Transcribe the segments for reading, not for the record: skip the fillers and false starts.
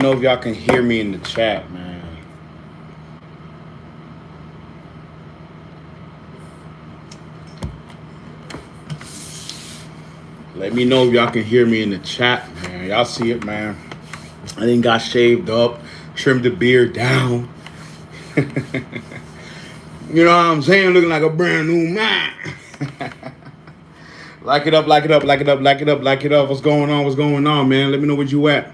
Know if y'all can hear me in the chat, man. Let me know if y'all can hear me in the chat, man. Y'all see it, man. I didn't got shaved up, trimmed the beard down. You know what I'm saying? Looking like a brand new man. Like it up, like it up, like it up, like it up, like it up. What's going on? What's going on, man? Let me know where you at.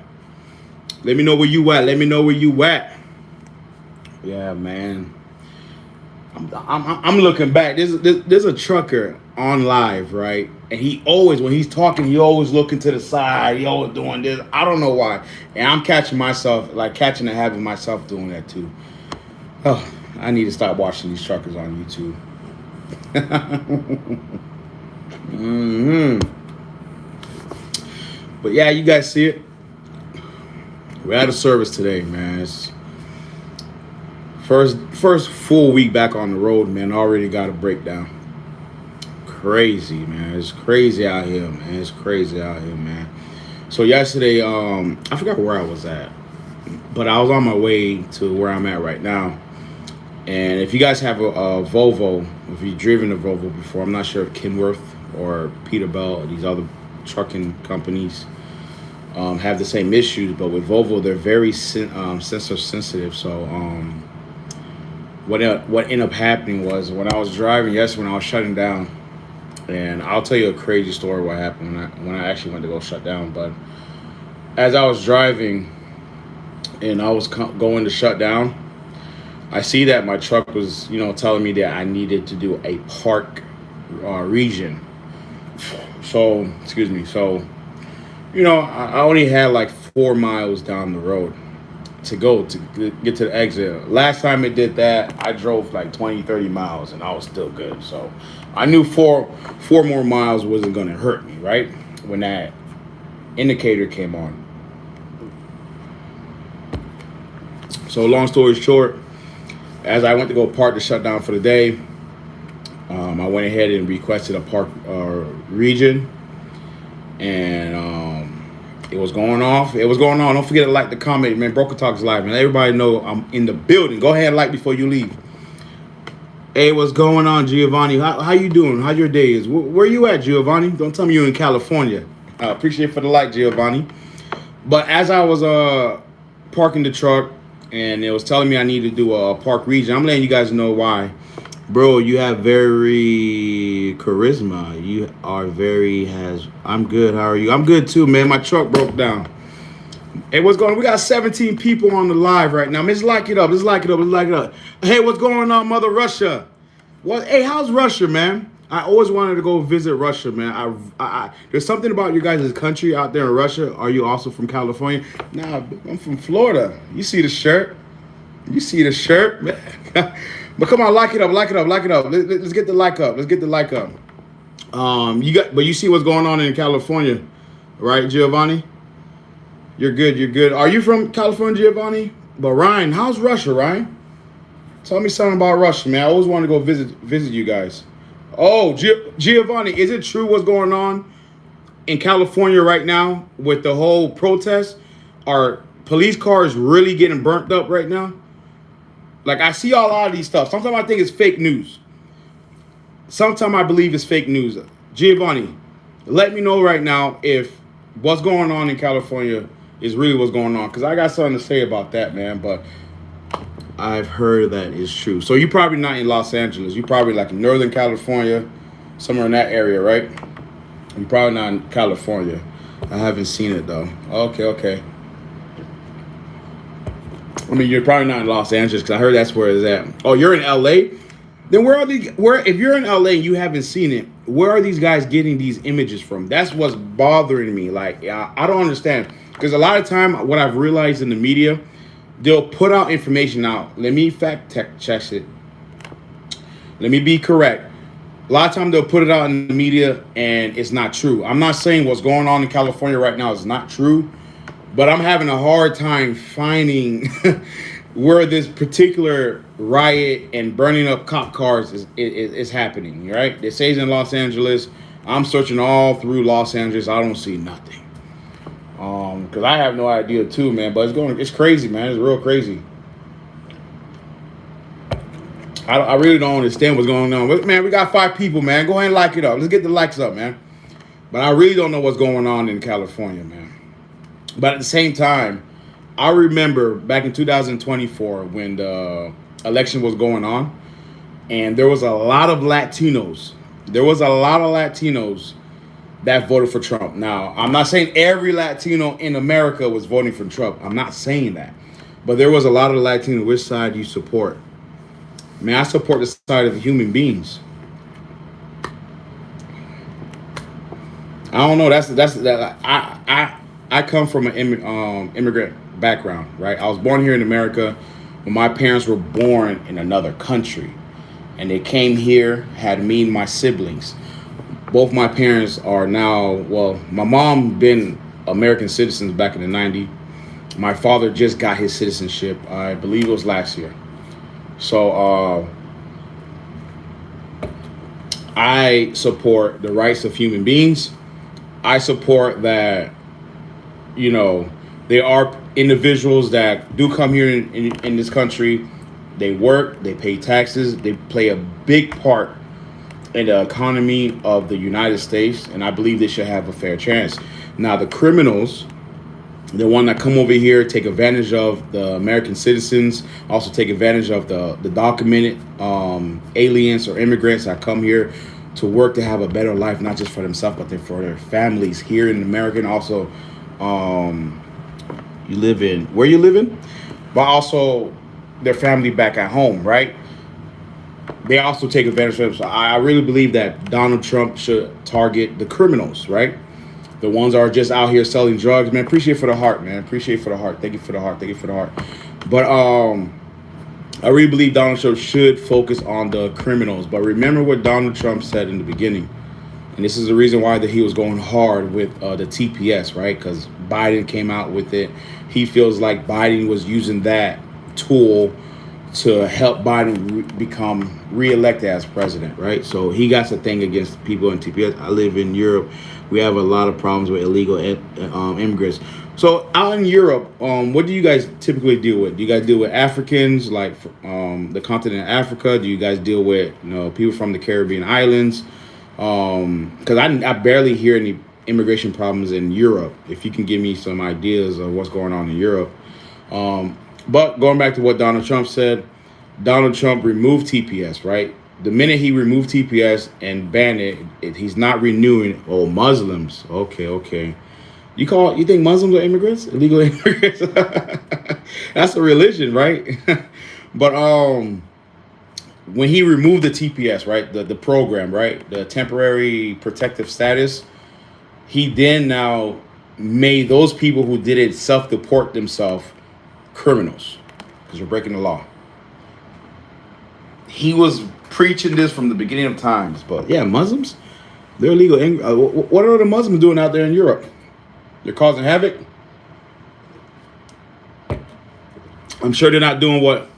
Let me know where you at. Let me know where you at. Yeah, man. I'm looking back. There's a trucker on live, right? And he always, when he's talking, he always looking to the side. He always doing this. I don't know why. And I'm catching myself, like catching the habit of myself doing that too. Oh, I need to stop watching these truckers on YouTube. hmm But yeah, you guys see it. We're at a service today, man. It's first full week back on the road, man. Already got a breakdown. Crazy, man. It's crazy out here, man. It's crazy out here, man. So yesterday, I forgot where I was at, but I was on my way to where I'm at right now. And if you guys have a Volvo, if you've driven a Volvo before, I'm not sure if Kenworth or Peterbilt or these other trucking companies have the same issues, but with Volvo, they're very sensor sensitive. So what ended up happening was when I was driving yesterday, when I was shutting down, and I'll tell you a crazy story what happened when I actually went to go shut down. But as I was driving and I was going to shut down, I see that my truck was, telling me that I needed to do a park region. So, excuse me. So, I only had like 4 miles down the road to go to get to the exit. Last time it did that, I drove like 20, 30 miles and I was still good. So I knew four more miles wasn't going to hurt me, right? When that indicator came on. So long story short, as I went to go park the shutdown for the day, I went ahead and requested a park region, and it was going off. It was going on. Don't forget to like the comment, man. Broker Talks live, man. Everybody know I'm in the building. Go ahead and like before you leave. Hey, what's going on, Giovanni? How you doing? How your day is? Where you at, Giovanni? Don't tell me you're in California. I appreciate for the like, Giovanni. But as I was parking the truck, and it was telling me I need to do a park region, I'm letting you guys know why. Bro, you have very charisma. You are I'm good. How are you? I'm good too, man. My truck broke down. Hey, what's going on? We got 17 people on the live right now. Let's like it up. Let's like it up. Let's like it up. Hey, what's going on, Mother Russia? Hey, how's Russia, man? I always wanted to go visit Russia, man. There's something about your guys' country out there in Russia. Are you also from California? Nah, I'm from Florida. You see the shirt? You see the shirt, man? But come on, like it up, like it up, like it up. Let's get the like up. Let's get the like up. But you see what's going on in California, right, Giovanni? You're good. You're good. Are you from California, Giovanni? But Ryan, how's Russia, Ryan? Tell me something about Russia, man. I always want to go visit you guys. Oh, Giovanni, is it true what's going on in California right now with the whole protest? Are police cars really getting burnt up right now? Like, I see a lot of these stuff. Sometimes I think it's fake news. Sometimes I believe it's fake news. Giovanni, let me know right now if what's going on in California is really what's going on. Because I got something to say about that, man. But I've heard that is true. So you're probably not in Los Angeles. You're probably like in Northern California, somewhere in that area, right? You're probably not in California. I haven't seen it, though. Okay. I mean, you're probably not in Los Angeles because I heard that's where it's at. Oh, you're in LA? Then if you're in LA and you haven't seen it, where are these guys getting these images from? That's what's bothering me. Like, I don't understand. Because a lot of time, what I've realized in the media, they'll put out information out. Let me fact check it. Let me be correct. A lot of time they'll put it out in the media and it's not true. I'm not saying what's going on in California right now is not true. But I'm having a hard time finding where this particular riot and burning up cop cars is happening, right? It says in Los Angeles. I'm searching all through Los Angeles. I don't see nothing. Because I have no idea too, man. But it's crazy, man. It's real crazy. I really don't understand what's going on. But, man, we got 5 people, man. Go ahead and like it up. Let's get the likes up, man. But I really don't know what's going on in California, man. But at the same time, I remember back in 2024 when the election was going on, and there was a lot of Latinos. There was a lot of Latinos that voted for Trump. Now, I'm not saying every Latino in America was voting for Trump. I'm not saying that. But there was a lot of Latino. Which side do you support? Man, I support the side of the human beings. I don't know. I come from an immigrant background, right? I was born here in America, but my parents were born in another country, and they came here, had me and my siblings. Both my parents are now, well, my mom been American citizens back in the 90s. My father just got his citizenship, I believe it was last year. So I support the rights of human beings. I support that, you know, there are individuals that do come here in this country. They work, they pay taxes, they play a big part in the economy of the United States, and I believe they should have a fair chance. Now, the criminals, the one that come over here, take advantage of the American citizens, also take advantage of the documented aliens or immigrants that come here to work to have a better life, not just for themselves, but for their families here in America. And also, you live in, where you live in, but also their family back at home, right? They also take advantage of them. So I really believe that Donald Trump should target the criminals, right? The ones that are just out here selling drugs, man. Appreciate for the heart, man. Appreciate for the heart. Thank you for the heart. Thank you for the heart. But I really believe Donald Trump should focus on the criminals. But remember what Donald Trump said in the beginning. And this is the reason why that he was going hard with the TPS, right? Because Biden came out with it. He feels like Biden was using that tool to help Biden become reelected as president, right? So he got a thing against people in TPS. I live in Europe. We have a lot of problems with illegal immigrants. So out in Europe, what do you guys typically deal with? Do you guys deal with Africans, like the continent of Africa? Do you guys deal with people from the Caribbean islands? Because I barely hear any immigration problems in Europe. If you can give me some ideas of what's going on in Europe. But going back to what Donald Trump said, Donald Trump removed TPS, right? The minute he removed TPS and banned it, he's not renewing. Oh, Muslims. Okay. You think Muslims are immigrants? Illegal immigrants? That's a religion, right? But when he removed the TPS, right, the program, right, the temporary protective status, he then now made those people who didn't self-deport themselves criminals because you're breaking the law. He was preaching this from the beginning of times, but yeah, Muslims, they're illegal. What are the Muslims doing out there in Europe? They're causing havoc. I'm sure they're not doing what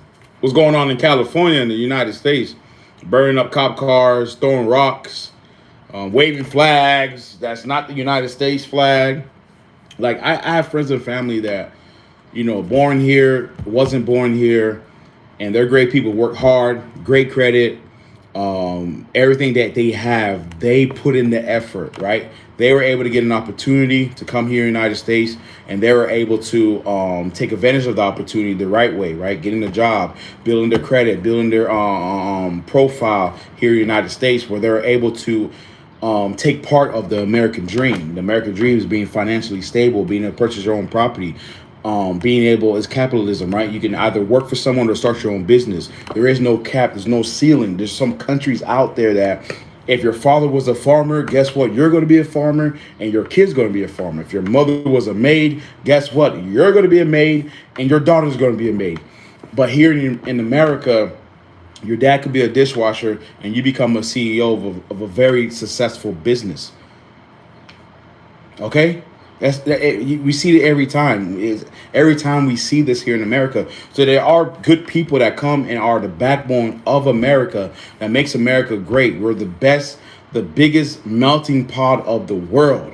was going on in California in the United States, burning up cop cars, throwing rocks, waving flags. That's not the United States flag. Like I have friends and family that, born here, wasn't born here, and they're great people, work hard, great credit, everything that they have, they put in the effort, right? They were able to get an opportunity to come here in the United States, and they were able to take advantage of the opportunity the right way, right? Getting a job, building their credit, building their profile here in the United States, where they're able to take part of the American dream. The American dream is being financially stable, being able to purchase your own property, being able, is capitalism, right? You can either work for someone or start your own business. There is no cap, there's no ceiling. There's some countries out there that if your father was a farmer, guess what? You're going to be a farmer and your kid's going to be a farmer. If your mother was a maid, guess what? You're going to be a maid and your daughter's going to be a maid. But here in America, your dad could be a dishwasher and you become a CEO of a very successful business. Okay? We see it every time. Every time we see this here in America. So there are good people that come and are the backbone of America that makes America great. We're the biggest melting pot of the world.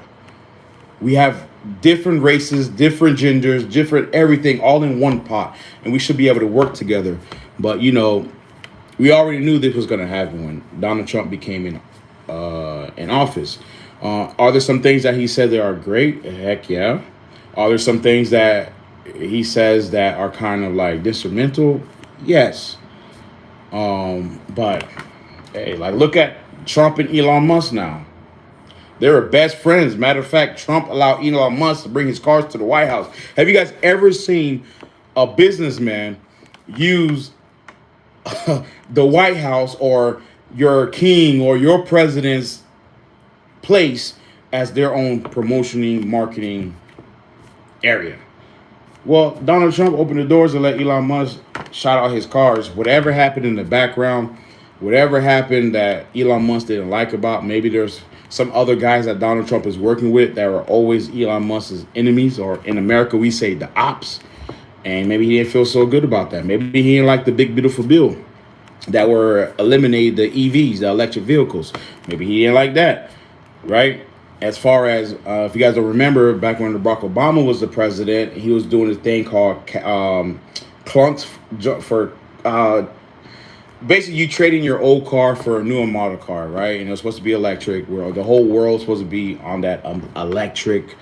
We have different races, different genders, different everything, all in one pot, and we should be able to work together. But we already knew this was going to happen when Donald Trump became in office. Are there some things that he said that are great? Heck yeah. Are there some things that he says that are kind of like detrimental? Yes. But hey, like look at Trump and Elon Musk now. They were best friends. Matter of fact, Trump allowed Elon Musk to bring his cars to the White House. Have you guys ever seen a businessman use the White House or your king or your president's place as their own promotioning, marketing area? Well, Donald Trump opened the doors and let Elon Musk shout out his cars. Whatever happened in the background, whatever happened that Elon Musk didn't like about, maybe there's some other guys that Donald Trump is working with that were always Elon Musk's enemies, or in America we say the ops. And maybe he didn't feel so good about that. Maybe he didn't like the big beautiful bill that were eliminated the EVs, the electric vehicles. Maybe he didn't like that, right? As far as if you guys don't remember, back when Barack Obama was the president, he was doing a thing called clunks for basically you trading your old car for a newer model car, right? And it was supposed to be electric. Where the whole world was supposed to be on that electric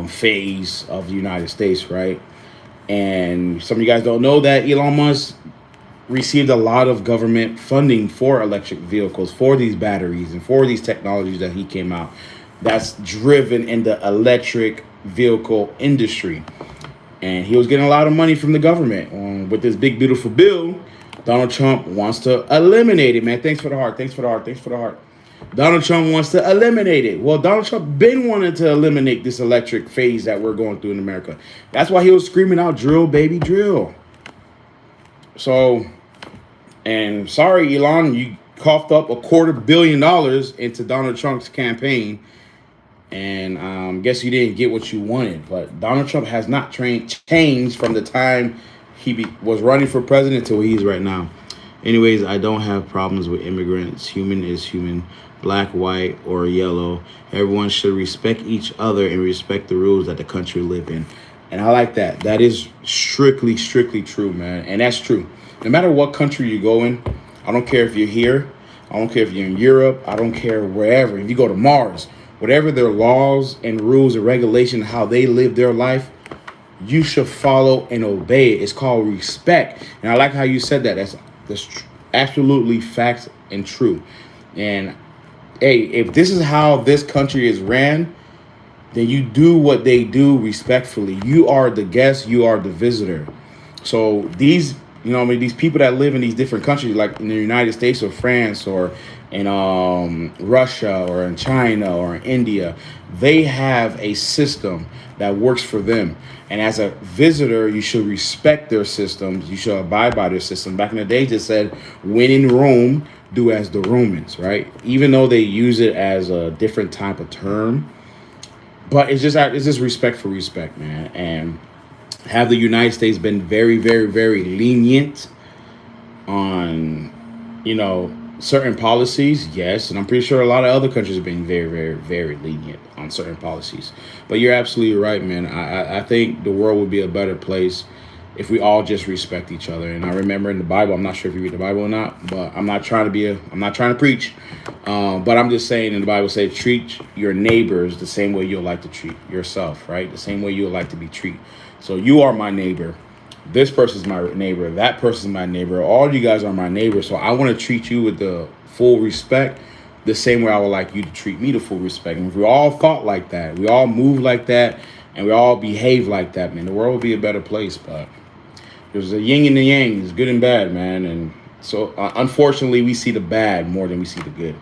phase of the United States, right? And some of you guys don't know that Elon Musk received a lot of government funding for electric vehicles, for these batteries, and for these technologies that he came out that's driven in the electric vehicle industry. And he was getting a lot of money from the government. With this big, beautiful bill, Donald Trump wants to eliminate it, man. Thanks for the heart. Thanks for the heart. Thanks for the heart. Donald Trump wants to eliminate it. Well, Donald Trump been wanting to eliminate this electric phase that we're going through in America. That's why he was screaming out, drill, baby, drill. So, and sorry, Elon, you coughed up $250 million into Donald Trump's campaign. And guess you didn't get what you wanted. But Donald Trump has not changed from the time he was running for president to where he is right now. Anyways, I don't have problems with immigrants. Human is human. Black, white, or yellow. Everyone should respect each other and respect the rules that the country live in. And I like that. That is strictly true, man. And that's true. No matter what country you go in, I don't care if you're here. I don't care if you're in Europe. I don't care wherever. If you go to Mars, whatever their laws and rules and regulations, how they live their life, you should follow and obey it. It's called respect. And I like how you said that. That's absolutely facts and true. And hey, if this is how this country is ran, then you do what they do respectfully. You are the guest, you are the visitor. So these, these people that live in these different countries, like in the United States or France or in Russia or in China or in India, they have a system that works for them. And as a visitor, you should respect their systems. You should abide by their system. Back in the day, they said, when in Rome, do as the Romans, right? Even though they use it as a different type of term. But it's just respect for respect, man. And have the United States been very, very, very lenient on, certain policies? Yes. And I'm pretty sure a lot of other countries have been very, very, very lenient on certain policies. But you're absolutely right, man. I think the world would be a better place if we all just respect each other. And I remember in the Bible, I'm not sure if you read the Bible or not, but I'm not trying to preach. But I'm just saying in the Bible says, treat your neighbors the same way you'll like to treat yourself, right? The same way you'll like to be treated. So you are my neighbor. This person's my neighbor. That person's my neighbor. All you guys are my neighbors. So I want to treat you with the full respect, the same way I would like you to treat me the full respect. And if we all thought like that, we all move like that, and we all behave like that, man, the world would be a better place. But there's a yin and the yang. It's good and bad, man. And so unfortunately, we see the bad more than we see the good.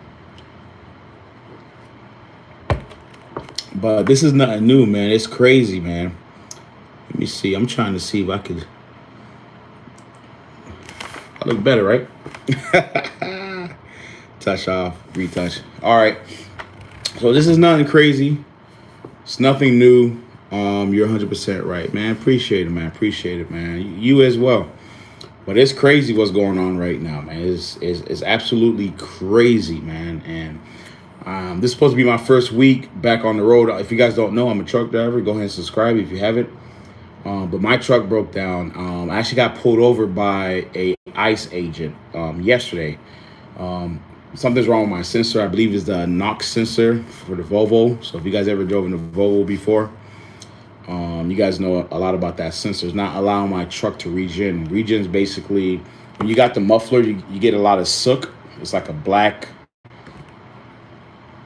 But this is nothing new, man. It's crazy, man. Let me see. I'm trying to see if I could. I look better, right? Touch off, retouch. All right. So this is nothing crazy. It's nothing new. You're 100% right, man. Appreciate it, man. Appreciate it, man. You as well. But it's crazy what's going on right now, man. It's absolutely crazy, man. And This is supposed to be my first week back on the road. If you guys don't know, I'm a truck driver. Go ahead and subscribe if you haven't. But my truck broke down. I actually got pulled over by a ICE agent yesterday. Something's wrong with my sensor. I believe it's the NOx sensor for the Volvo. So if you guys ever drove in a Volvo before, you guys know a lot about that sensor. It's not allowing my truck to regen. Regen's basically when you got the muffler, you get a lot of soot. It's like a black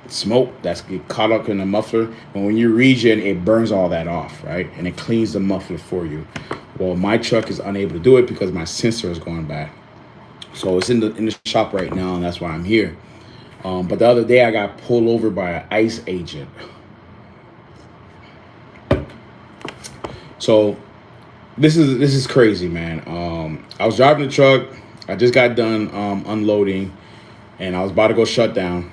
smoke that's get caught up in the muffler. But when you regen, it burns all that off, right? And it cleans the muffler for you. Well, my truck is unable to do it because my sensor is going bad. So it's in the shop right now, and that's why I'm here. But the other day I got pulled over by an ICE agent. So this is crazy, man. I was driving the truck. I just got done unloading, and I was about to go shut down,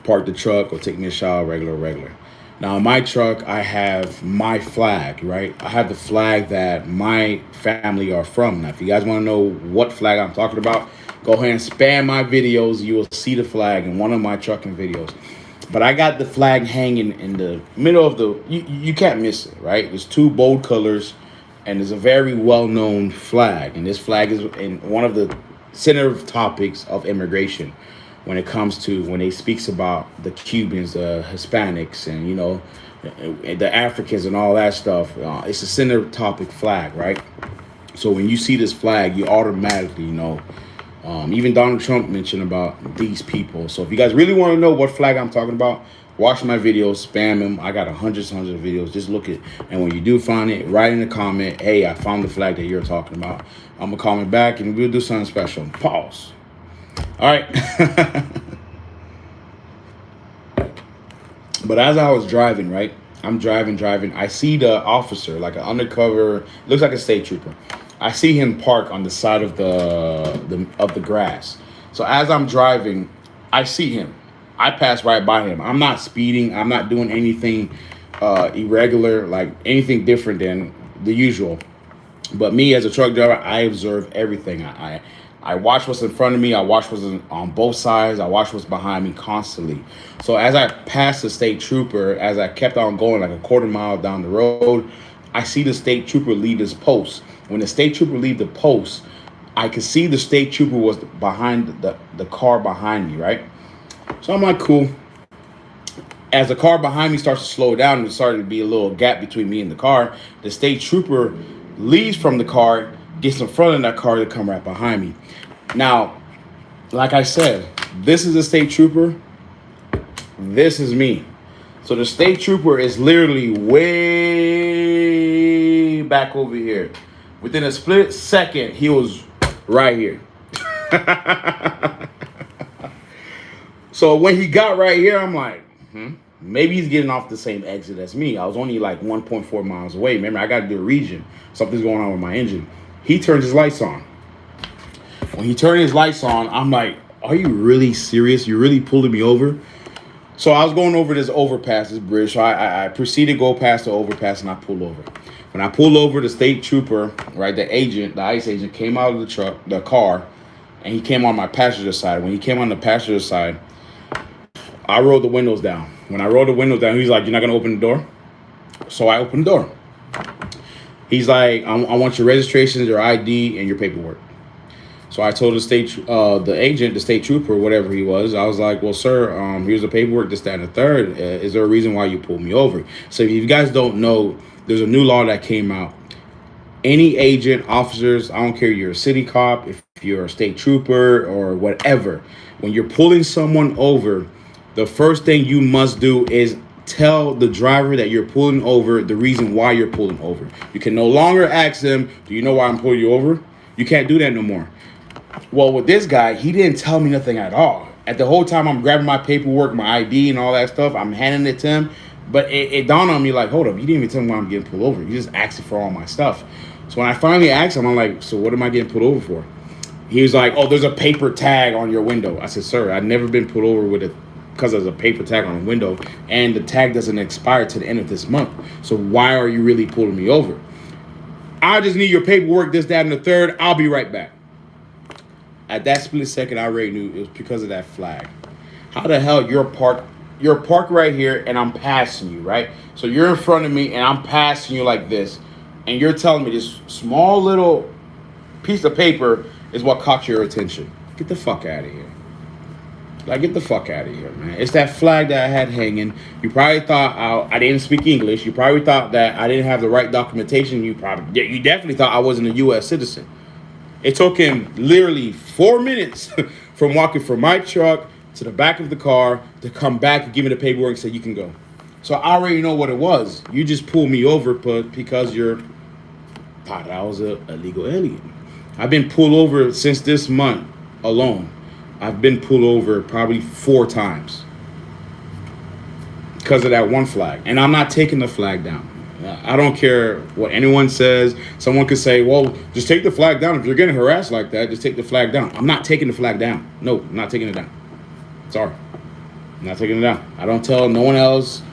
park the truck, or take me a shower, regular. Now in my truck, I have my flag, right? I have the flag that my family are from. Now, if you guys want to know what flag I'm talking about, go ahead and spam my videos. You will see the flag in one of my trucking videos. But I got the flag hanging in the middle of the, you can't miss it, right? There's two bold colors, and it's a very well-known flag. And this flag is in one of the center topics of immigration when it comes to, when they speaks about the Cubans, the Hispanics, and, you know, the Africans and all that stuff. It's a center topic flag, right? So when you see this flag, you automatically know. Even Donald Trump mentioned about these people. So if you guys really want to know what flag I'm talking about, watch my videos, spam them. I got hundreds of videos. Just look it. And when you do find it, write in the comment, hey, I found the flag that you're talking about. I'm going to comment back and we'll do something special. Pause. All right. But as I was driving, right, I'm driving. I see the officer, like an undercover, looks like a state trooper. I see him park on the side of the grass. So as I'm driving, I see him. I pass right by him. I'm not speeding. I'm not doing anything irregular, like anything different than the usual. But me as a truck driver, I observe everything. I watch what's in front of me. I watch what's on both sides. I watch what's behind me constantly. So as I passed the state trooper, as I kept on going like a quarter mile down the road, I see the state trooper leave his post. When the state trooper leave the post, I could see the state trooper was behind the car behind me, right? So I'm like, cool. As the car behind me starts to slow down and there started to be a little gap between me and the car, the state trooper leaves from the car, gets in front of that car to come right behind me. Now, like I said, this is a state trooper. This is me. So the state trooper is literally way back over here. Within a split second, he was right here. So when he got right here, I'm like, maybe he's getting off the same exit as me. I was only like 1.4 miles away. Remember, I got to do a regen. Something's going on with my engine. He turns his lights on. When he turned his lights on, I'm like, are you really serious? You're really pulling me over? So I was going over this overpass, this bridge. So I proceeded to go past the overpass and I pulled over. When I pulled over, the state trooper, right, the ICE agent came out of the car, and he came on my passenger side. When he came on the passenger side, I rolled the windows down. When I rolled the windows down, he's like, you're not going to open the door? So I opened the door. He's like, I want your registration, your ID, and your paperwork. So I told the state trooper, whatever he was, I was like, well, sir, here's the paperwork, this, that, and the third. Is there a reason why you pulled me over? So if you guys don't know, there's a new law that came out. Any agent, officers, I don't care, you're a city cop, if you're a state trooper or whatever, when you're pulling someone over, the first thing you must do is tell the driver that you're pulling over the reason why you're pulling over. You can no longer ask them, do you know why I'm pulling you over? You can't do that no more. Well, with this guy, he didn't tell me nothing at all. At the whole time I'm grabbing my paperwork, my ID and all that stuff, I'm handing it to him. But it dawned on me like, hold up, you didn't even tell me why I'm getting pulled over. You just asked for all my stuff. So when I finally asked him, I'm like, so what am I getting pulled over for? He was like, oh, there's a paper tag on your window. I said, sir, I've never been pulled over with it because there's a paper tag on the window and the tag doesn't expire to the end of this month. So why are you really pulling me over? I just need your paperwork, this, that, and the third. I'll be right back. At that split second, I already knew it was because of that flag. How the hell you're parked right here and I'm passing you, right? So you're in front of me and I'm passing you like this, and you're telling me this small little piece of paper is what caught your attention. Get the fuck out of here. Like, get the fuck out of here, man. It's that flag that I had hanging. You probably thought I didn't speak English. You probably thought that I didn't have the right documentation. You definitely thought I wasn't a U.S. citizen. It took him literally 4 minutes from walking from my truck to the back of the car to come back and give me the paperwork and say, you can go. So I already know what it was. You just pulled me over because you're thought I was a illegal alien. I've been pulled over since this month alone. I've been pulled over probably 4 times because of that one flag. And I'm not taking the flag down. I don't care what anyone says. Someone could say, well, just take the flag down. If you're getting harassed like that, just take the flag down. I'm not taking the flag down. No, I'm not taking it down. Sorry. I'm not taking it down. I don't tell no one else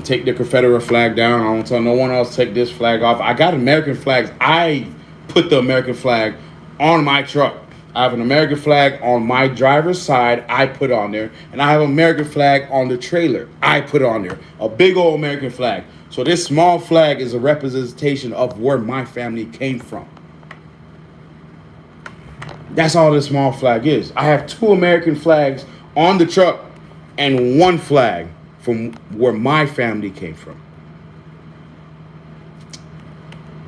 take the Confederate flag down. I don't tell no one else take this flag off. I got American flags. I put the American flag on my truck. I have an American flag on my driver's side. I put on there. And I have an American flag on the trailer. I put on there. A big old American flag. So this small flag is a representation of where my family came from. That's all this small flag is. I have 2 American flags on the truck and 1 flag from where my family came from.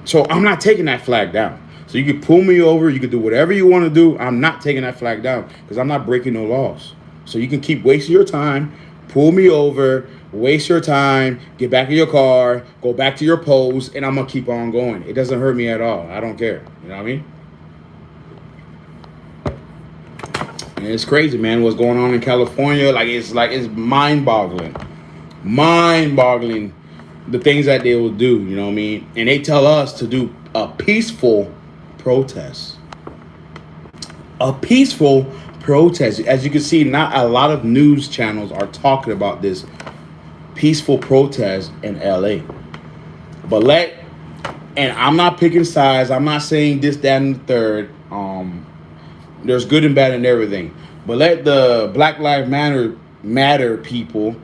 So I'm not taking that flag down. So you can pull me over, you can do whatever you want to do. I'm not taking that flag down because I'm not breaking no laws. So you can keep wasting your time, pull me over, waste your time, get back in your car, go back to your post, and I'm going to keep on going. It doesn't hurt me at all. I don't care. You know what I mean? And it's crazy, man, what's going on in California. It's mind-boggling. Mind-boggling the things that they will do, you know what I mean? And they tell us to do a peaceful protest. A peaceful protest. As you can see, not a lot of news channels are talking about this peaceful protest in LA. But and I'm not picking sides. I'm not saying this, that, and the third. There's good and bad in everything. But let the Black Lives Matter people,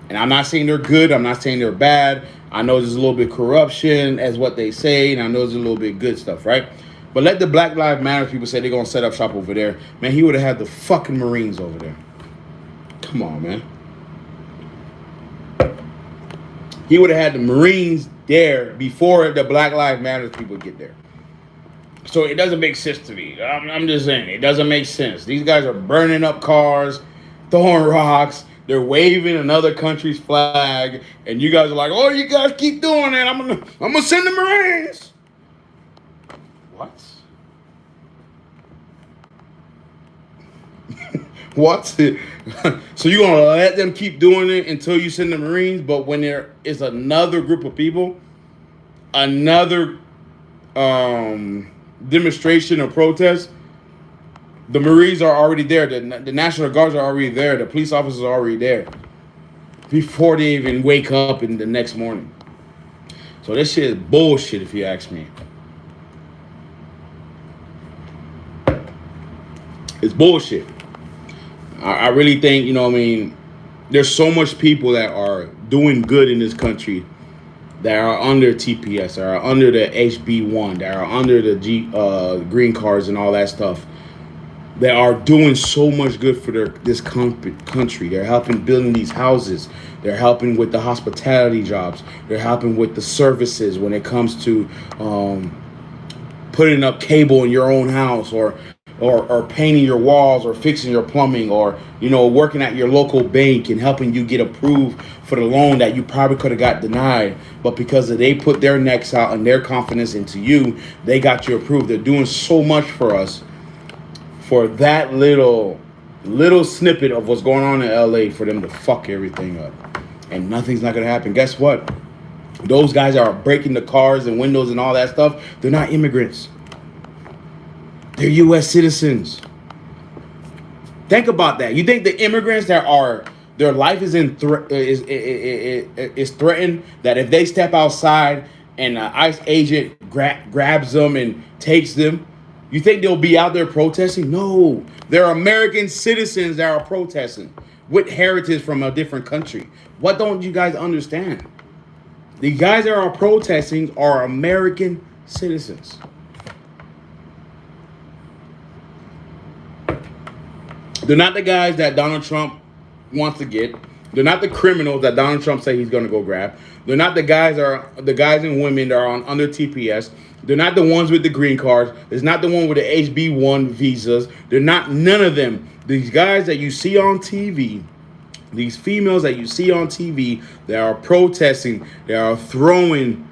and I'm not saying they're good, I'm not saying they're bad. I know there's a little bit corruption as what they say, and I know there's a little bit good stuff, right? But let the Black Lives Matter people say they're going to set up shop over there. Man, he would have had the fucking Marines over there. Come on, man. He would have had the Marines there before the Black Lives Matter people get there. So it doesn't make sense to me. I'm just saying, it doesn't make sense. These guys are burning up cars, throwing rocks. They're waving another country's flag, and you guys are like, "Oh, you guys keep doing that. I'm gonna send the Marines." What? What? So you're gonna let them keep doing it until you send the Marines? But when there is another group of people, another demonstration or protest, the Marines are already there. The National Guards are already there. The police officers are already there before they even wake up in the next morning. So this shit is bullshit, if you ask me. It's bullshit. I really think, you know what I mean, there's so much people that are doing good in this country that are under TPS, that are under the HB1, that are under the green cards and all that stuff. They are doing so much good for this country. They're helping building these houses. They're helping with the hospitality jobs. They're helping with the services when it comes to putting up cable in your own house, or painting your walls, or fixing your plumbing, or, you know, working at your local bank and helping you get approved for the loan that you probably could have got denied. But because they put their necks out and their confidence into you, they got you approved. They're doing so much for us. For that little snippet of what's going on in LA, for them to fuck everything up. And nothing's not going to happen. Guess what? Those guys are breaking the cars and windows and all that stuff. They're not immigrants. They're U.S. citizens. Think about that. You think the immigrants that are, their life is is threatened, that if they step outside and an ICE agent grabs them and takes them, you think they'll be out there protesting? No, they're American citizens that are protesting. with heritage from a different country. What don't you guys understand? The guys that are protesting are American citizens. They're not the guys that Donald Trump wants to get. They're not the criminals that Donald Trump say he's going to go grab. They're not the guys and women that are on under TPS. They're not the ones with the green cards. It's not the one with the HB1 visas. They're not none of them. These guys that you see on TV, these females that you see on TV, they are protesting. They are throwing.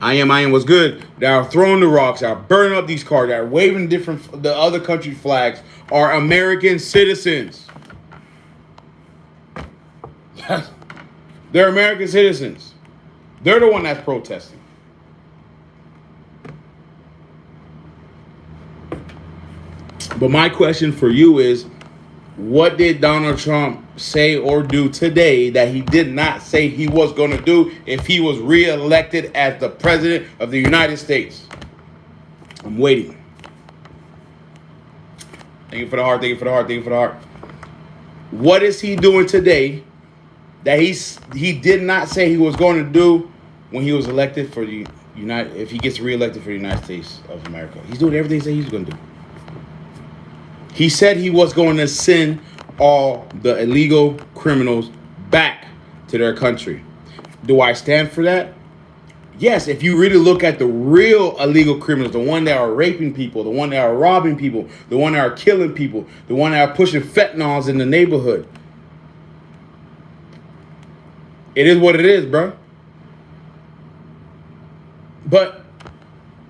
I am what's good. They are throwing the rocks. They are burning up these cars. They are waving the other country flags. Are American citizens. They're American citizens. They're the one that's protesting. But my question for you is, what did Donald Trump say or do today that he did not say he was going to do if he was reelected as the president of the United States? I'm waiting. Thank you for the heart. Thank you for the heart. Thank you for the heart. What is he doing today that he did not say he was going to do when he was elected for the if he gets reelected for the United States of America? He's doing everything he said he was going to do. He said he was going to send all the illegal criminals back to their country. Do I stand for that? Yes, if you really look at the real illegal criminals, the one that are raping people, the one that are robbing people, the one that are killing people, the one that are pushing fentanyls in the neighborhood. It is what it is, bro. But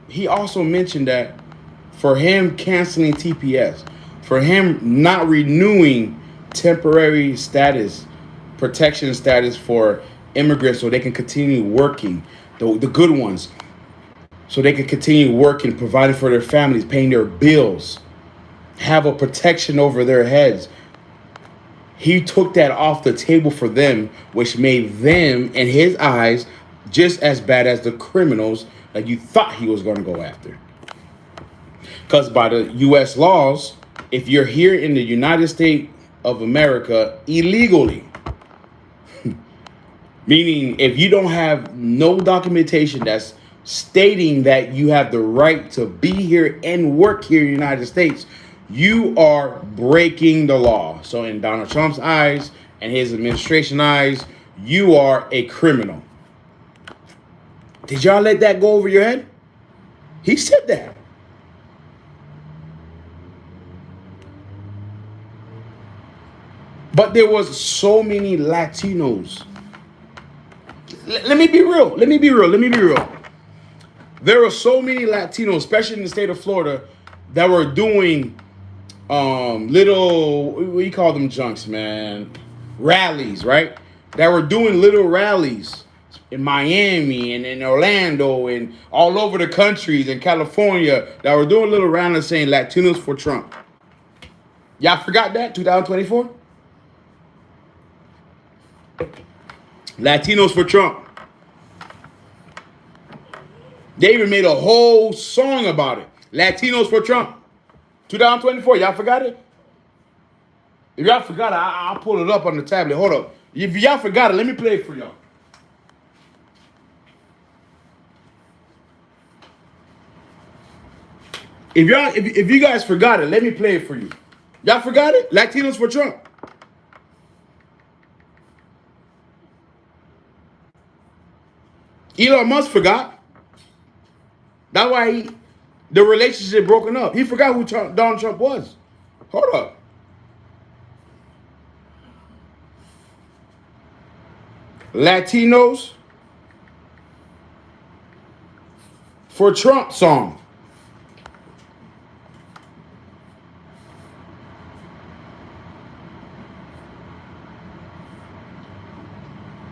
he also mentioned that for him canceling TPS, for him not renewing temporary status, protection status for immigrants so they can continue working, the good ones, so they can continue working, providing for their families, paying their bills, have a protection over their heads. He took that off the table for them, which made them, in his eyes, just as bad as the criminals that you thought he was going to go after. Because by the U.S. laws, if you're here in the United States of America illegally, meaning if you don't have no documentation that's stating that you have the right to be here and work here in the United States, you are breaking the law. So in Donald Trump's eyes and his administration eyes, you are a criminal. Did y'all let that go over your head? He said that. But there was so many Latinos. Let me be real. There were so many Latinos, especially in the state of Florida, that were doing little, what do you call them junks, man? Rallies, right? That were doing little rallies in Miami and in Orlando and all over the countries in California that were doing little rallies saying Latinos for Trump. Y'all forgot that? 2024? Latinos for Trump. They even made a whole song about it. Latinos for Trump. 2024. Y'all forgot it? If y'all forgot it, I'll pull it up on the tablet. Hold up. If y'all forgot it, let me play it for y'all. If you guys forgot it, let me play it for you. Y'all forgot it? Latinos for Trump. Elon Musk forgot. That's why the relationship broken up. He forgot who Donald Trump was. Hold up. Latinos for Trump song.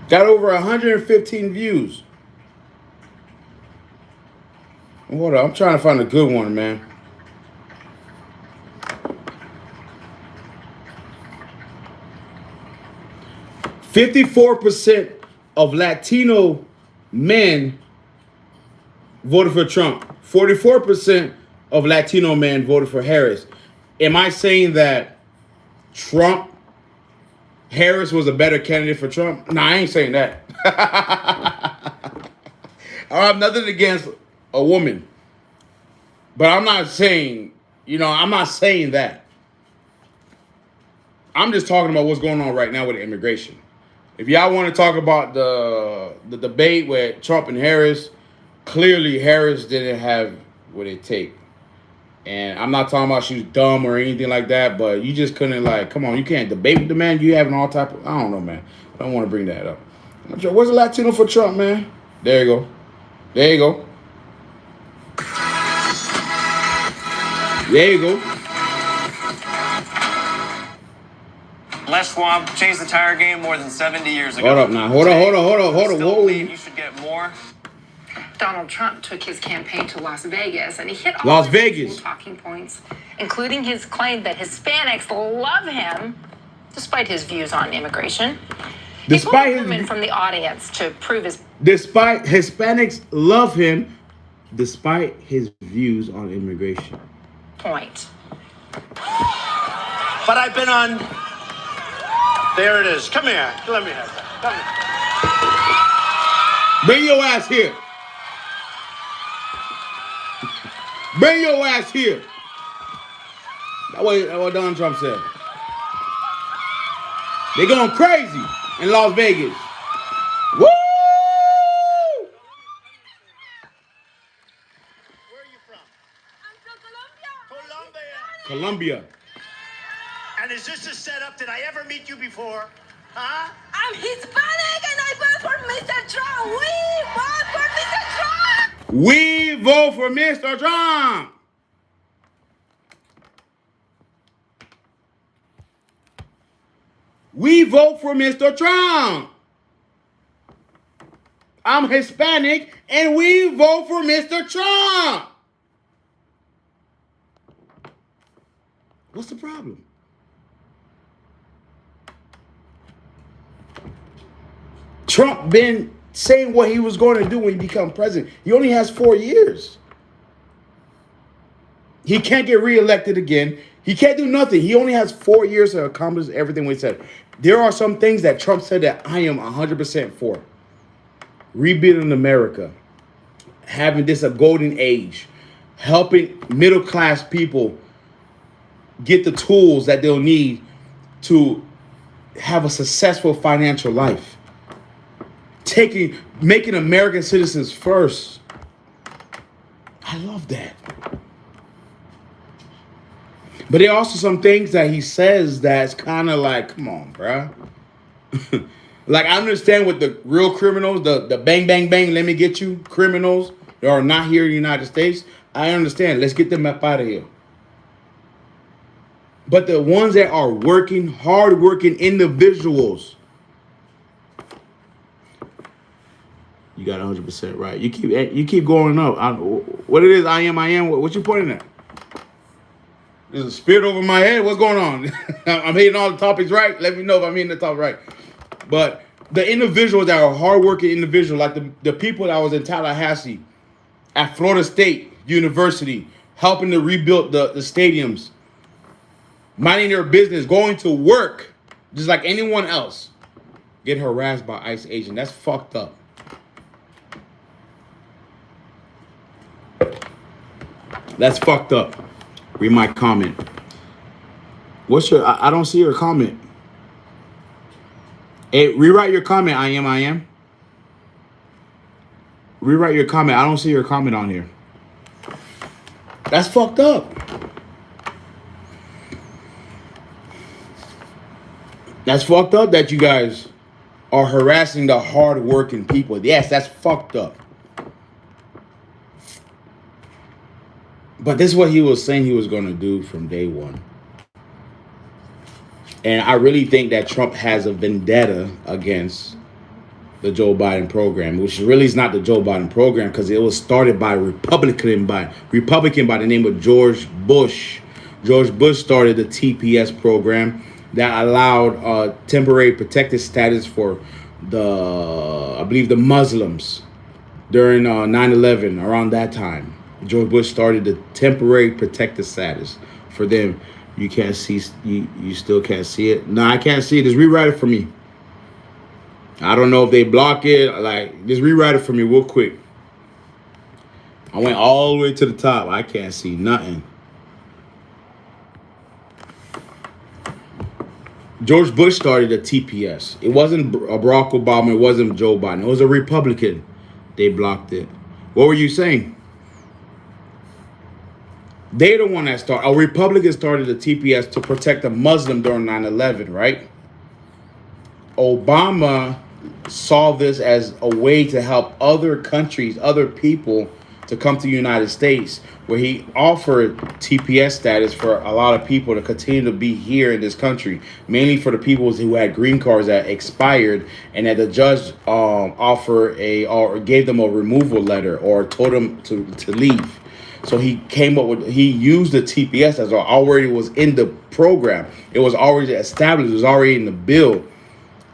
Got over 115 views. Hold on, I'm trying to find a good one, man. %54 of Latino men voted for Trump. 44% of Latino men voted for Harris. Am I saying that Trump Harris was a better candidate for Trump. Nah, I ain't saying that. I have nothing against a woman, but I'm not saying, I'm not saying that. I'm just talking about what's going on right now with the immigration. If y'all want to talk about the debate with Trump and Harris, clearly Harris didn't have what it take. And I'm not talking about she was dumb or anything like that, but you just couldn't, like, come on, you can't debate with the man. You having all type of, I don't know, man. I don't want to bring that up. Where's the Latino for Trump, man? There you go. There you go. There you go. Les Schwab changed the tire game more than 70 years ago. Hold up now. Hold on. Still believe you should get more. Donald Trump took his campaign to Las Vegas, and he hit all Las the Vegas talking points, including his claim that Hispanics love him, despite his views on immigration. Despite his women from the audience to prove his. Despite Hispanics love him, despite his views on immigration. Point. But I've been on. There it is. Come here. Let me have that. Come here. Bring your ass here. Bring your ass here. That's what Donald Trump said. They going crazy in Las Vegas. Woo! Where are you from? I'm from Colombia. Colombia. And is this a setup? Did I ever meet you before? Huh? I'm Hispanic and I vote for Mr. Trump. We vote for Mr. Trump. We vote for Mr. Trump. We vote for Mr. Trump. I'm Hispanic and we vote for Mr. Trump. What's the problem? Trump been saying what he was going to do when he become president. He only has 4 years. He can't get reelected again. He can't do nothing. He only has 4 years to accomplish everything we said. There are some things that Trump said that I am 100% for. Rebuilding America. Having this a golden age. Helping middle class people get the tools that they'll need to have a successful financial life. Making American citizens first. I love that. But there are also some things that he says that's kind of like, come on, bruh. Like, I understand with the real criminals, the bang, bang, bang, let me get you criminals that are not here in the United States. I understand. Let's get them up out of here. But the ones that are working, hard-working individuals, you got 100% right. You keep going up. What it is, I am. What you pointing at? There's a spirit over my head. What's going on? I'm hitting all the topics right. Let me know if I'm hitting the top right. But the individuals that are hardworking individuals, like the people that was in Tallahassee, at Florida State University, helping to rebuild the stadiums, minding their business, going to work, just like anyone else, get harassed by ICE agent. That's fucked up. That's fucked up. Read my comment. What's your? I don't see your comment. Hey, rewrite your comment. I am. Rewrite your comment. I don't see your comment on here. That's fucked up. That's fucked up that you guys are harassing the hard-working people. Yes, that's fucked up. But this is what he was saying he was going to do from day one. And I really think that Trump has a vendetta against the Joe Biden program, which really is not the Joe Biden program because it was started by a Republican by the name of George Bush. George Bush started the TPS program that allowed temporary protected status for I believe the Muslims during 9/11, around that time. George Bush started the temporary protected status for them. You can't see. You still can't see it. No, I can't see it. Just rewrite it for me. I don't know if they block it. Like, just rewrite it for me real quick. I went all the way to the top. I can't see nothing. George Bush started a TPS. It wasn't Barack Obama. It wasn't Joe Biden. It was a Republican. They blocked it. What were you saying? They're the one that started. A Republican started a TPS to protect a Muslim during 9/11, right? Obama saw this as a way to help other countries, other people to come to the United States, where he offered TPS status for a lot of people to continue to be here in this country, mainly for the people who had green cards that expired, and that the judge offered or gave them a removal letter or told them to leave. So he used the TPS as already was in the program. It was already established. It was already in the bill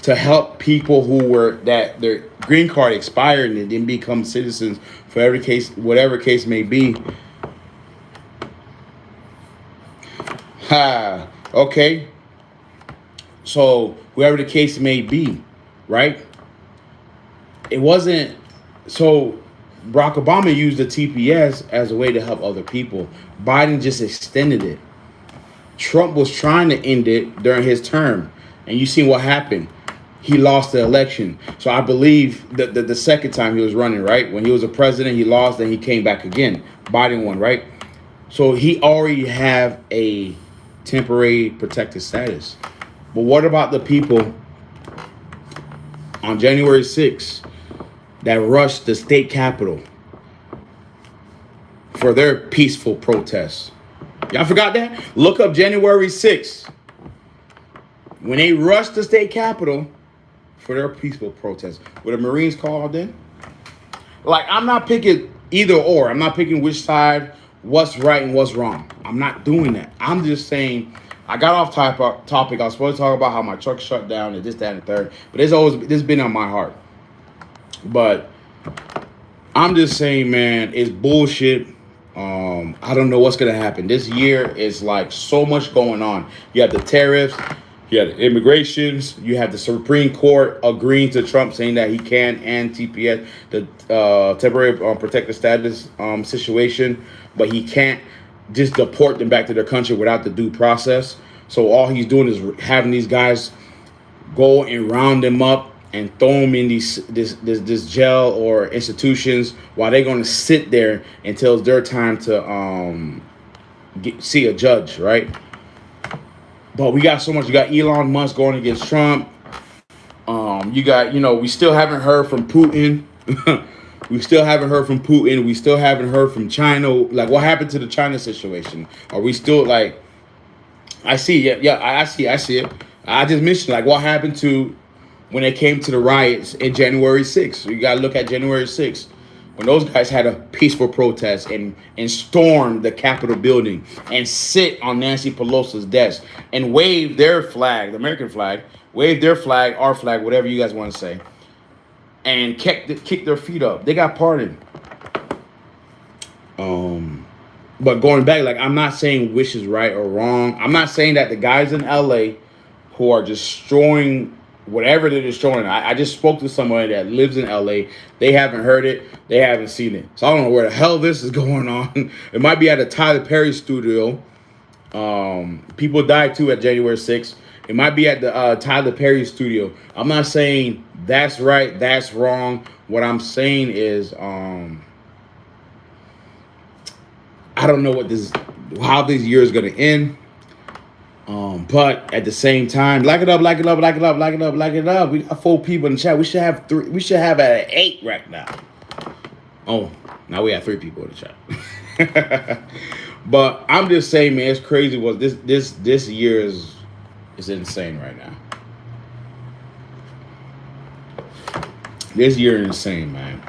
to help people who were that their green card expired and they didn't become citizens for every case, whatever case may be. Okay. So whoever the case may be, right? It wasn't so. Barack Obama used the TPS as a way to help other people. Biden just extended it. Trump was trying to end it during his term, and you see what happened. He lost the election. So I believe that the second time he was running, right? When he was a president, he lost, and he came back again. Biden won, right? So he already have a temporary protected status. But what about the people on January 6th that rushed the state capitol for their peaceful protests? Y'all forgot that? Look up January 6th. When they rushed the state capitol for their peaceful protest. Were the Marines called in? Like, I'm not picking either or. I'm not picking which side, what's right and what's wrong. I'm not doing that. I'm just saying, I got off topic. I was supposed to talk about how my truck shut down and this, that, and the third. But this been on my heart. But I'm just saying, man, it's bullshit. I don't know what's going to happen. This year is like so much going on. You have the tariffs. You have the immigrations. You have the Supreme Court agreeing to Trump saying that he can and TPS, the temporary protected status situation, but he can't just deport them back to their country without the due process. So all he's doing is having these guys go and round them up and throw them in this jail or institutions while they're going to sit there until it's their time to see a judge, right? But we got so much. You got Elon Musk going against Trump. You got, we still haven't heard from Putin. We still haven't heard from Putin. We still haven't heard from China. Like, what happened to the China situation? Are we still like? I see. Yeah. I see it. I just mentioned like what happened to when it came to the riots in January 6th. So you got to look at January 6th. When those guys had a peaceful protest and stormed the Capitol building and sit on Nancy Pelosi's desk and wave their flag, the American flag, wave their flag, our flag, whatever you guys want to say, and kick their feet up. They got pardoned. But going back, like, I'm not saying which is right or wrong. I'm not saying that the guys in LA who are destroying whatever they're destroying. I just spoke to somebody that lives in LA. They haven't heard it. They haven't seen it. So I don't know where the hell this is going on. It might be at a Tyler Perry studio. People died too at January 6th. It might be at the Tyler Perry studio. I'm not saying that's right, that's wrong. What I'm saying is I don't know how this year is going to end. But at the same time, like it up. We got 4 people in the chat. We should have 3. We should have at 8 right now. Oh, now we have 3 people in the chat. But I'm just saying, man, it's crazy. This year is insane right now. This year is insane, man.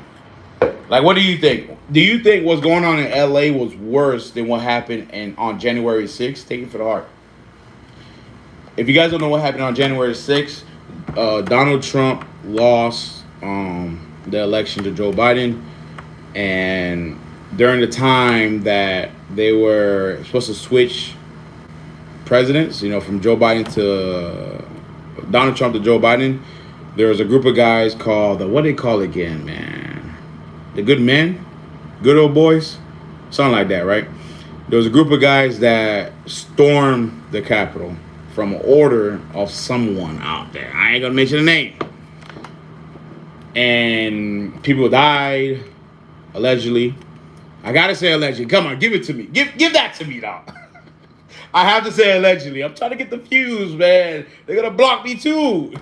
Like, what do you think? Do you think what's going on in LA was worse than what happened on January 6th? Take it for the heart. If you guys don't know what happened on January 6th, Donald Trump lost the election to Joe Biden. And during the time that they were supposed to switch presidents, you know, from Joe Biden to Donald Trump to Joe Biden, there was a group of guys called what they call it again, man? The good men, good old boys, something like that, right? There was a group of guys that stormed the Capitol from order of someone out there. I ain't gonna mention the name. And people died, allegedly. I gotta say allegedly. Come on, give it to me. Give that to me, dog. I have to say allegedly. I'm trying to get the views, man. They're gonna block me too.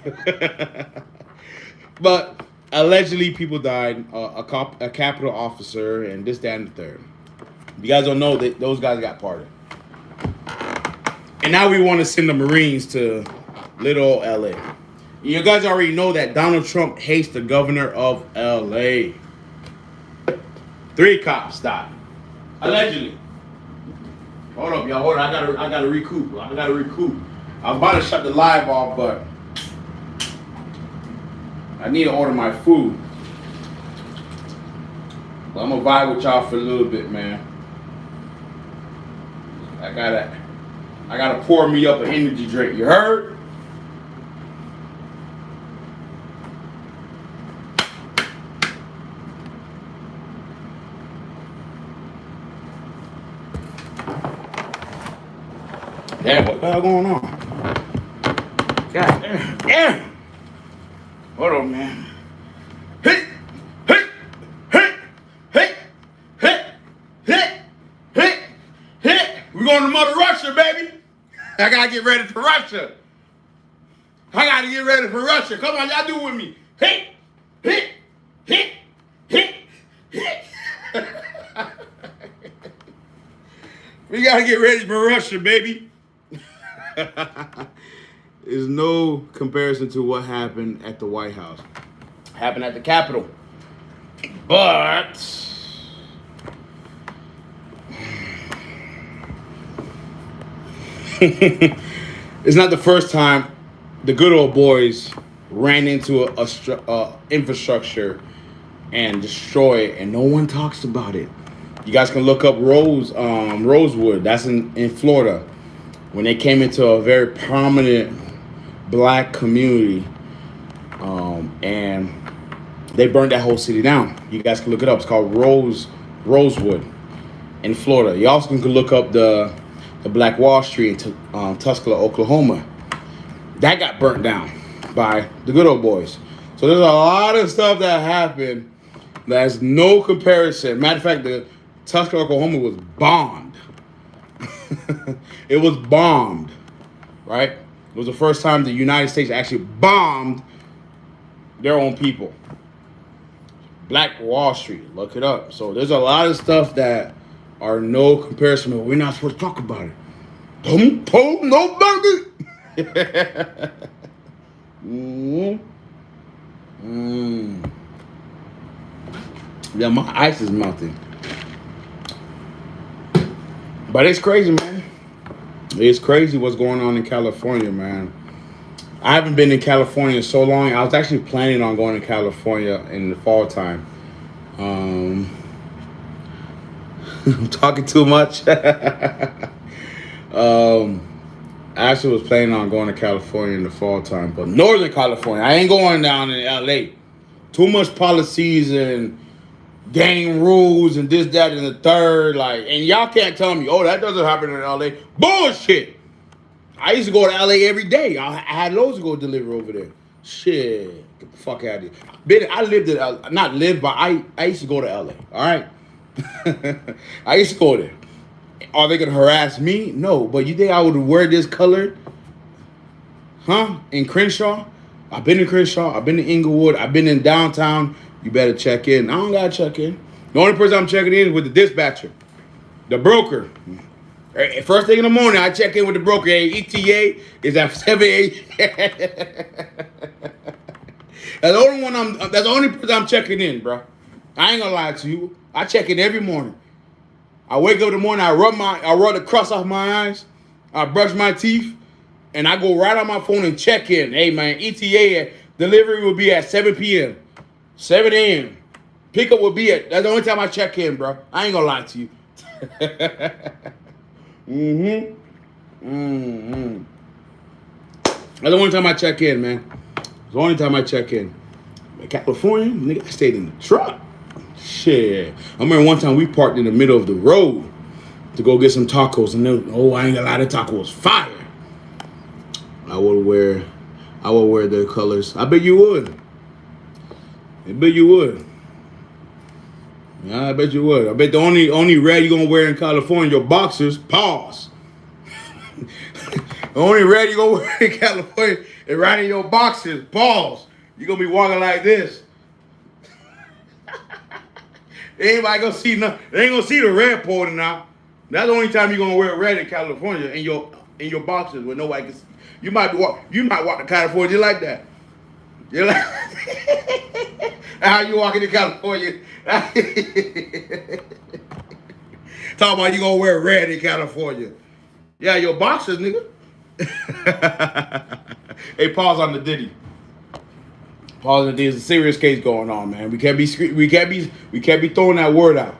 But allegedly, people died. A Capitol officer, and this, that, and the third. If you guys don't know, those guys got pardoned. And now we want to send the Marines to little LA. You guys already know that Donald Trump hates the governor of LA. 3 cops died. Allegedly. Hold up, y'all. Hold on. I gotta recoup. I was about to shut the live off, but I need to order my food. But I'm gonna vibe with y'all for a little bit, man. I gotta pour me up an energy drink. You heard? Damn, what the hell going on? God damn. Hold on, man. Hey. We're going to Mother Russia, baby. I gotta get ready for Russia. Come on, y'all do it with me. Hey. We gotta get ready for Russia, baby. There's no comparison to what happened at the White House. Happened at the Capitol. But it's not the first time the good old boys ran into a infrastructure and destroy it, and no one talks about it. You guys can look up Rosewood. That's in Florida. When they came into a very prominent black community, and they burned that whole city down. You guys can look it up. It's called Rosewood in Florida. You also can look up the Black Wall Street in Tuscaloosa, Oklahoma. That got burnt down by the good old boys. So there's a lot of stuff that happened that's no comparison. Matter of fact, the Tuscaloosa, Oklahoma was bombed. It was bombed, right? It was the first time the United States actually bombed their own people. Black Wall Street, look it up. So there's a lot of stuff that are no comparison, but we're not supposed to talk about it. Don't tell nobody. Yeah, my ice is melting. But it's crazy, man. It's crazy what's going on in California, man. I haven't been in California in so long. I was actually planning on going to California in the fall time. I'm talking too much. I actually was planning on going to California in the fall time, but Northern California. I ain't going down in LA. Too much policies and gang rules and this, that, and the third. Like, and y'all can't tell me, oh, that doesn't happen in LA. Bullshit. I used to go to LA every day. I had loads to go deliver over there. Shit. Get the fuck out of here. I lived in LA. Not lived, but I used to go to LA. All right? I used to go there. Are they going to harass me? No. But you think I would wear this color? Huh? In Crenshaw? I've been in Crenshaw. I've been in Inglewood. I've been in downtown. You better check in. I don't got to check in. The only person I'm checking in is with the dispatcher. The broker. First thing in the morning, I check in with the broker. Hey, ETA is at 7 a.m. That's the only person I'm checking in, bro. I ain't gonna lie to you. I check in every morning. I wake up in the morning, I rub the crust off my eyes, I brush my teeth, and I go right on my phone and check in. Hey man, ETA delivery will be at 7 p.m. 7 a.m. Pickup will be that's the only time I check in, bro. I ain't gonna lie to you. Mm-hmm. That's the only time I check in, man. It's the only time I check in. In California, nigga, I stayed in the truck. Shit. I remember one time we parked in the middle of the road to go get some tacos, and then, I ain't gonna lie, the taco was fire. I would wear their colors. I bet you would. I bet you would. Yeah, I bet you would. I bet the only red you gonna wear in California, your boxers. Pause. The only red you gonna wear in California is right in your boxers. Pause. You gonna be walking like this. Anybody gonna see nothing? They ain't gonna see the red pouring out. That's the only time you gonna wear red in California in your boxers where nobody can see. You might walk to California like that. You're like how you walking to California? Talking about you gonna wear red in California. Yeah, your boxers, nigga. Hey, pause on the Diddy. Pause on the Diddy. There's a serious case going on, man. We can't be throwing that word out.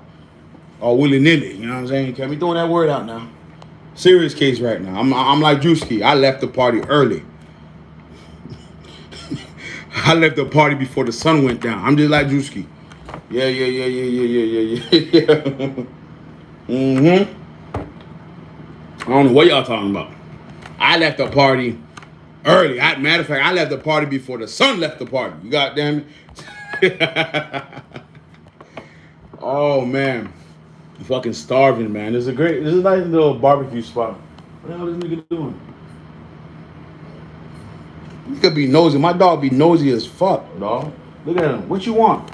Or willy-nilly, you know what I'm saying? You can't be throwing that word out now. Serious case right now. I'm like Drewski. I left the party early. I left the party before the sun went down. I'm just like Drewski. Yeah. Mm-hmm. I don't know what y'all talking about. I left the party early. Matter of fact, I left the party before the sun left the party. You goddamn it. Oh man. I'm fucking starving, man. This is a nice little barbecue spot. What the hell is this nigga doing? You could be nosy. My dog be nosy as fuck, dog. Look at him. What you want?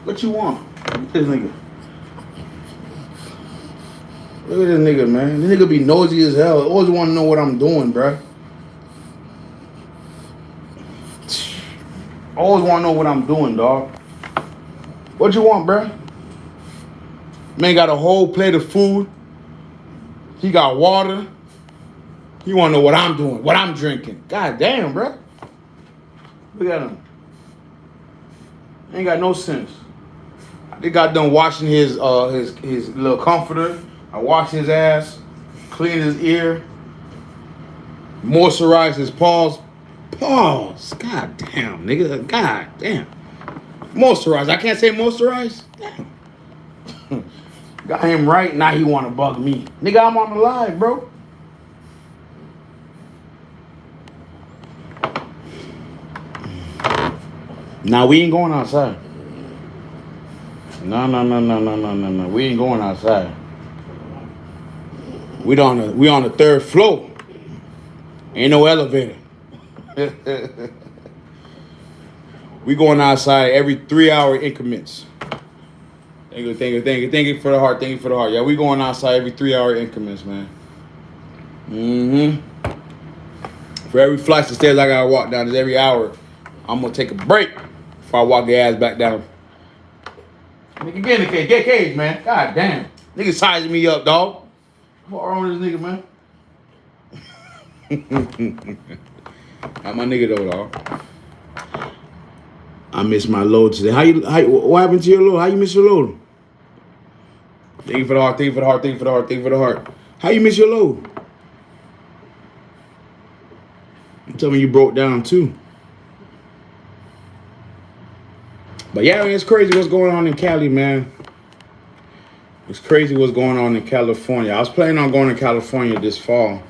What you want? Look at this nigga. Look at this nigga, man. This nigga be nosy as hell. Always want to know what I'm doing, bruh. Always want to know what I'm doing, dog. What you want, bruh? Man got a whole plate of food. He got water. He want to know what I'm doing, what I'm drinking. God damn, bruh. Look at him. Ain't got no sense. They got done washing his little comforter. I washed his ass, cleaned his ear, moisturized his paws. Pause. God damn, nigga. God damn. Moisturized. I can't say moisturized. Damn. Got him right. Now he want to bug me. Nigga, I'm on the live, bro. Nah, we ain't going outside. No. We ain't going outside. We on the third floor. Ain't no elevator. We going outside every 3-hour increments. Thank you for the heart. Thank you for the heart. Yeah, we going outside every 3-hour increments, man. Mm-hmm. For every flight of stairs I gotta walk down, every hour, I'm gonna take a break before I walk your ass back down. Nigga, get in the cage. Get cage, man. God damn. Nigga sizing me up, dog. What's wrong with this nigga, man? Not my nigga though, dog. I missed my load today. What happened to your load? How you miss your load? Thank you for the heart. Thank you for the heart. Thank you for the heart. Thank you for the heart. How you miss your load? You tell me you broke down too. But yeah, man, it's crazy what's going on in Cali, man. It's crazy what's going on in California. I was planning on going to California this fall.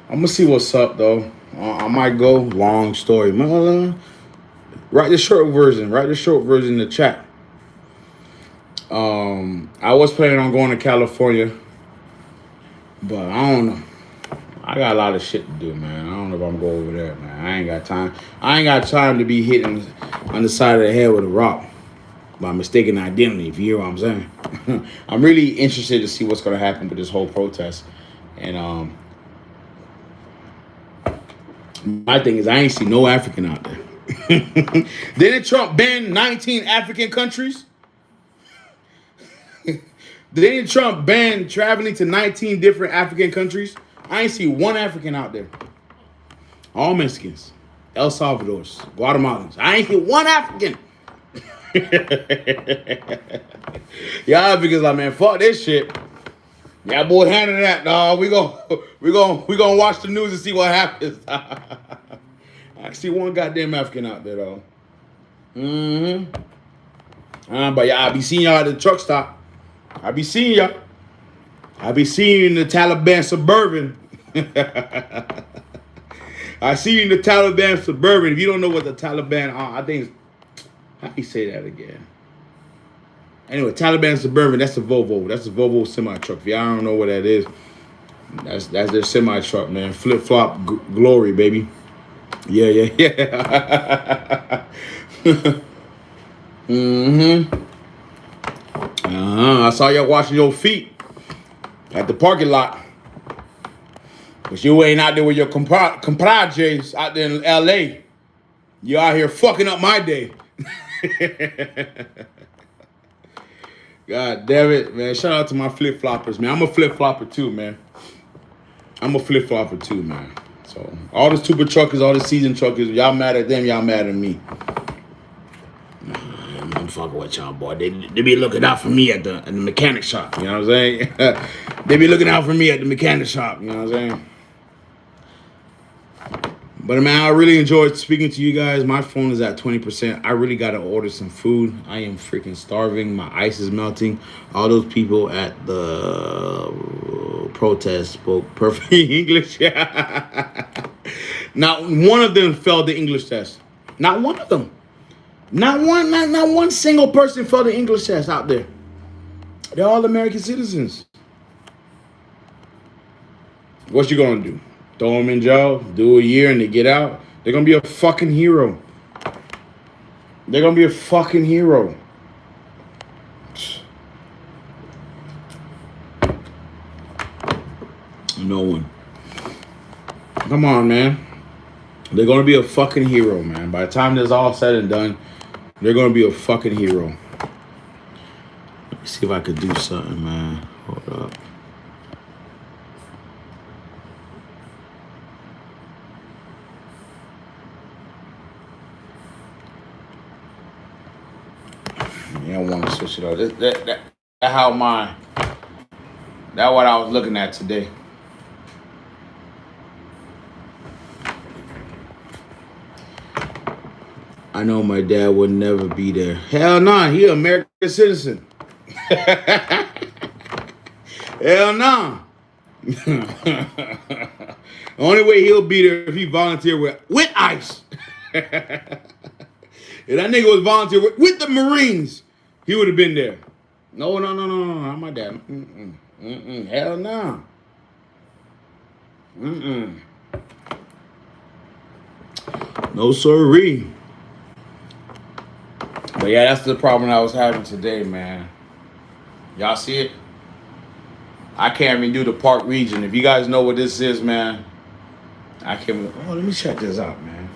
I'm gonna see what's up though. I might go. Long story. Write the short version. Write the short version in the chat. I was planning on going to California, but I don't know. I got a lot of shit to do, man. I don't know if I'm going over there, man. I ain't got time. I ain't got time to be hitting on the side of the head with a rock by mistaken identity, if you hear what I'm saying. I'm really interested to see what's going to happen with this whole protest. And my thing is, I ain't see no African out there. Didn't Trump ban 19 African countries? Didn't Trump ban traveling to 19 different African countries? I ain't see one African out there. All Mexicans, El Salvador's, Guatemalans. I ain't see one African. Y'all Africans like, man, fuck this shit. Yeah, boy, handle that, dog. We gonna watch the news and see what happens. I see one goddamn African out there though. But yeah, I be seeing y'all at the truck stop. I be seeing y'all. I be seeing you in the Taliban Suburban. I see you in the Taliban Suburban. If you don't know what the Taliban are, I think how do you say that again? Anyway, Taliban Suburban, that's a Volvo. That's a Volvo semi-truck. If y'all don't know what that is, that's their semi-truck, man. Flip-flop glory, baby. Yeah. I saw y'all washing your feet at the parking lot. But you ain't out there with your compadres out there in L.A. You out here fucking up my day. God damn it, man. Shout out to my flip-floppers, man. I'm a flip-flopper too, man. So, all the super truckers, all the season truckers, y'all mad at them, y'all mad at me. I'm fucking with y'all, boy. They be looking out for me at the mechanic shop, you know what I'm saying? They be looking out for me at the mechanic shop, you know what I'm saying? But man, I really enjoyed speaking to you guys. My phone is at 20%. I really got to order some food. I am freaking starving. My ice is melting. All those people at the protest spoke perfect English. Not one of them failed the English test. Not one of them. Not one single person failed the English test out there. They're all American citizens. What you gonna do? Throw them in jail, do a year, and they get out? They're gonna be a fucking hero. They're gonna be a fucking hero. No one. Come on, man. They're gonna be a fucking hero, man. By the time this all said and done, they're gonna be a fucking hero. Let me see if I could do something, man. Hold up. I want to switch it up. That's how that's what I was looking at today. I know my dad would never be there. Hell nah, he an American citizen. Hell nah. The only way he'll be there if he volunteered with ICE. If that nigga was volunteer with the Marines, he would have been there. No, not my dad. Hell no. No sirree. But yeah, that's the problem I was having today, man. Y'all see it? I can't even do the park region. If you guys know what this is, man, I can't. Oh, let me check this out, man.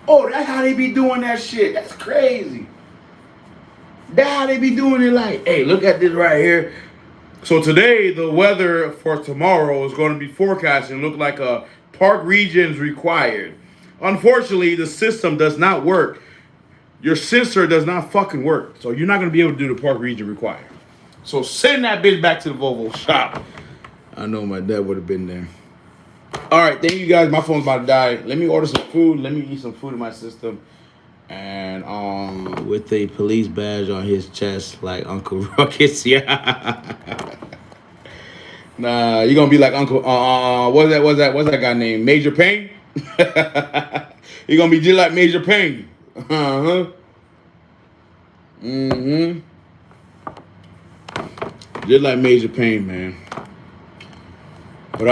Oh, that's how they be doing that shit. That's crazy. That's how they be doing it. Like, hey, look at this right here. So today, the weather for tomorrow is going to be forecasted and look like a park regions required. Unfortunately, the system does not work. Your sensor does not fucking work. So you're not going to be able to do the park region required. So send that bitch back to the Volvo shop. I know my dad would have been there. All right, thank you guys. My phone's about to die. Let me order some food. Let me eat some food in my system. And with a police badge on his chest like Uncle Ruckus. Yeah. Nah, you're gonna be like Uncle what's that guy named? Major Payne? You're gonna be just like Major Payne. Just like Major Payne, man. But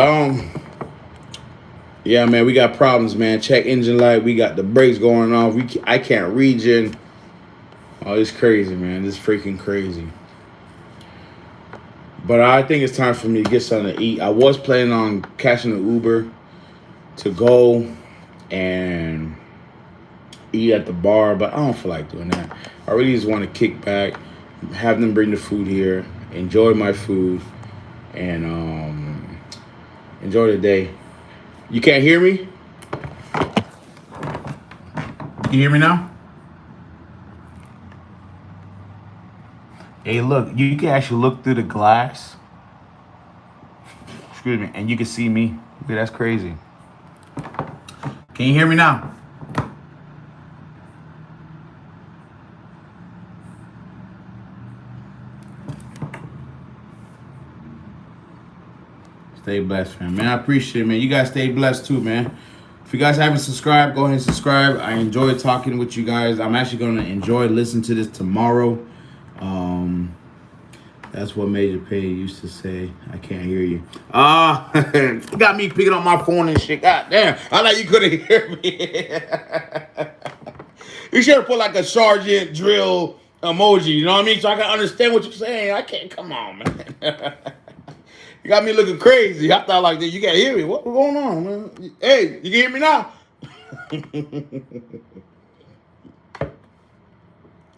yeah, man, we got problems, man. Check engine light. We got the brakes going off. I can't regen. Oh, it's crazy, man. It's freaking crazy. But I think it's time for me to get something to eat. I was planning on catching an Uber to go and eat at the bar, but I don't feel like doing that. I really just want to kick back, have them bring the food here, enjoy my food, and enjoy the day. You can't hear me? You hear me now? Hey, look, you can actually look through the glass. Excuse me, and you can see me. Look, that's crazy. Can you hear me now? Stay blessed, man. I appreciate it, man. You guys stay blessed too, man. If you guys haven't subscribed, go ahead and subscribe. I enjoy talking with you guys. I'm actually going to enjoy listening to this tomorrow. That's what Major Payne used to say. I can't hear you. You got me picking up my phone and shit. God damn. I thought you couldn't hear me. You should have put like a sergeant drill emoji. You know what I mean? So I can understand what you're saying. I can't. Come on, man. You got me looking crazy. I thought like that. You can't hear me. What's going on, man? Hey, you can hear me now?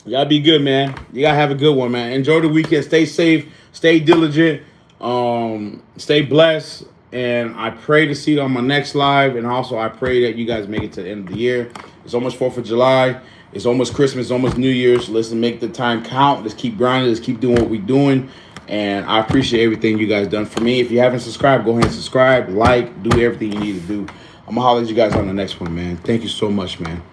Y'all be good, man. You gotta have a good one, man. Enjoy the weekend. Stay safe. Stay diligent. Stay blessed. And I pray to see it on my next live. And also, I pray that you guys make it to the end of the year. It's almost 4th of July. It's almost Christmas. It's almost New Year's. Let's make the time count. Let's keep grinding. Let's keep doing what we're doing. And I appreciate everything you guys done for me. If you haven't subscribed, go ahead and subscribe, like, do everything you need to do. I'm going to holler at you guys on the next one, man. Thank you so much, man.